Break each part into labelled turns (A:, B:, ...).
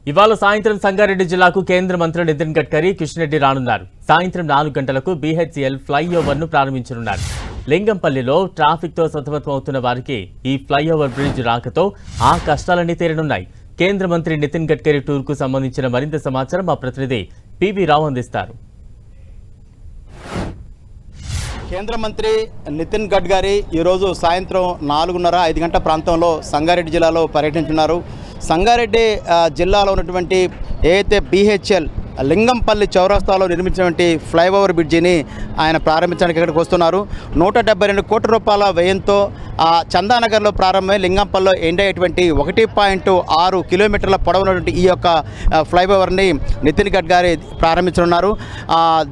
A: ఇవాళ సాయంత్రం సంగారెడ్డి జిల్లాకు కేంద్ర మంత్రి నితిన్ గడ్కరీ కిషన్ రెడ్డి రానున్నారు. సాయంత్రం 4 గంటలకు BHEL ఫ్లైఓవర్ను ప్రారంభించనున్నారు. లింగంపల్లిలో ట్రాఫిక్తో సతమతమవుతున్న వారికి ఈ ఫ్లైఓవర్ బ్రిడ్జ్ రాకతో ఆ కష్టాలన్నీ తీరనున్నాయి. కేంద్ర మంత్రి నితిన్ గడ్కరీ టూర్కు సంబంధించిన మరింత సమాచారం మా ప్రతినిధి పివి రావు అందిస్తారు.
B: కేంద్ర మంత్రి నితిన్ గడ్కరీ ఈరోజు సాయంత్రం 4:30-5 గంటల ప్రాంతంలో సంగారెడ్డి జిల్లాలో పర్యటించున్నారు. సంగారెడ్డి జిల్లాలో ఉన్నటువంటి ఏదైతే BHEL లింగంపల్లి చౌరస్తాలో నిర్మించినటువంటి ఫ్లైఓవర్ బ్రిడ్జిని ఆయన ప్రారంభించడానికి ఇక్కడికి వస్తున్నారు. 172 కోట్ల రూపాయల వ్యయంతో చందానగర్లో ప్రారంభమై లింగంపల్లిలో ఎండ్ అయ్యేటువంటి 1.6 కిలోమీటర్ల పొడవునటువంటి ఈ యొక్క ఫ్లైఓవర్ని నితిన్ గడ్కరీ ప్రారంభించనున్నారు.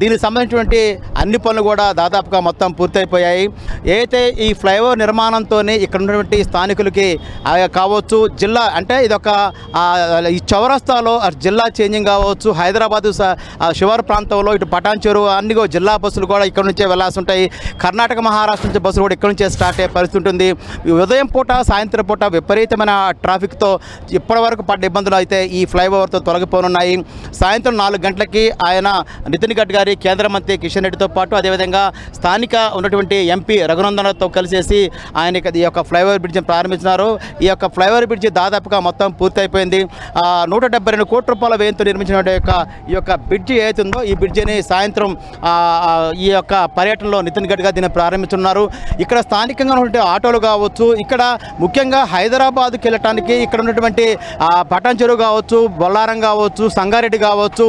B: దీనికి సంబంధించినటువంటి అన్ని పనులు కూడా దాదాపుగా మొత్తం పూర్తయిపోయాయి. ఏదైతే ఈ ఫ్లైఓవర్ నిర్మాణంతోనే ఇక్కడ ఉన్నటువంటి స్థానికులకి కావచ్చు, జిల్లా అంటే ఇదొక ఈ చౌరస్తాలో జిల్లా చేంజింగ్ కావచ్చు, హైదరాబాద్ శివారు ప్రాంతంలో ఇటు పటాన్ చెరువు అన్ని జిల్లా బస్సులు కూడా ఇక్కడ నుంచే వెళ్లాల్సి ఉంటాయి. కర్ణాటక మహారాష్ట్ర నుంచి బస్సులు కూడా ఇక్కడ నుంచే స్టార్ట్ అయ్యే పరిస్థితి ఉంటుంది. ఉదయం పూట సాయంత్రం పూట విపరీతమైన ట్రాఫిక్తో ఇప్పటివరకు పడ్డ ఇబ్బందులు అయితే ఈ ఫ్లైఓవర్తో తొలగిపోనున్నాయి. సాయంత్రం 4 గంటలకి ఆయన నితిన్ గడ్కరీ కేంద్ర మంత్రి కిషన్ రెడ్డితో పాటు అదేవిధంగా స్థానిక ఉన్నటువంటి MP రఘునందనతో కలిసేసి ఆయన ఈ యొక్క ఫ్లైఓవర్ బ్రిడ్జిని ప్రారంభించినారు. ఈ యొక్క ఫ్లైఓవర్ బ్రిడ్జి దాదాపుగా మొత్తం పూర్తయిపోయింది. 172 కోట్ల రూపాయల వ్యయంతో నిర్మించిన ఈ యొక్క బ్రిడ్జి ఏదైతుందో ఈ బ్రిడ్జిని సాయంత్రం ఈ యొక్క పర్యటనలో నితిన్ గడ్కరీ దీన్ని ప్రారంభించున్నారు. ఇక్కడ స్థానికంగా ఉన్నటువంటి ఆటోలు కావచ్చు, ఇక్కడ ముఖ్యంగా హైదరాబాద్కి వెళ్ళటానికి ఇక్కడ ఉన్నటువంటి పటాన్ చెరువు కావచ్చు, బొల్లారం కావచ్చు, సంగారెడ్డి కావచ్చు,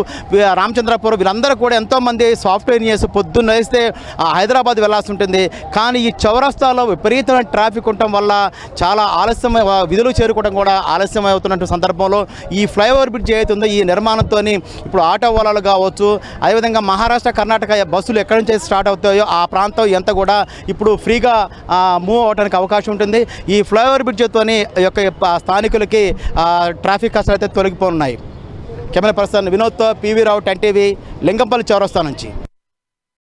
B: రామచంద్రపురం వీళ్ళందరూ కూడా ఎంతోమంది సాఫ్ట్వేర్ ఇంజనీర్స్ పొద్దున్న వేస్తే హైదరాబాద్ వెళ్లాల్సి ఉంటుంది. కానీ ఈ చౌరస్తాలో విపరీతమైన ట్రాఫిక్ ఉండటం వల్ల చాలా ఆలస్యం, విధులు చేరుకోవడం కూడా ఆలస్యం అవుతున్న సందర్భంలో ఈ ఫ్లైఓవర్ బ్రిడ్జ్ ఏదైతుందో ఈ నిర్మాణంతో ఇప్పుడు ఆటో ఓలాలు కావచ్చు, అదేవిధంగా మహారాష్ట్ర కర్ణాటక బస్సులు ఎక్కడి నుంచి స్టార్ట్ అవుతాయో ఆ ప్రాంతం ఎంత కూడా ఇప్పుడు ఫ్రీగా మూవ్ అవడానికి అవకాశం ఉంటుంది. ఈ ఫ్లైఓవర్ బ్రిడ్జ్తో ఈ యొక్క స్థానికులకి ట్రాఫిక్ కష్టాలు అయితే తొలగిపోనున్నాయి. కెమెరా పర్సన్ వినోద్తో పివి రావు, 10 TV, లింగంపల్లి చౌరస్తా నుంచి.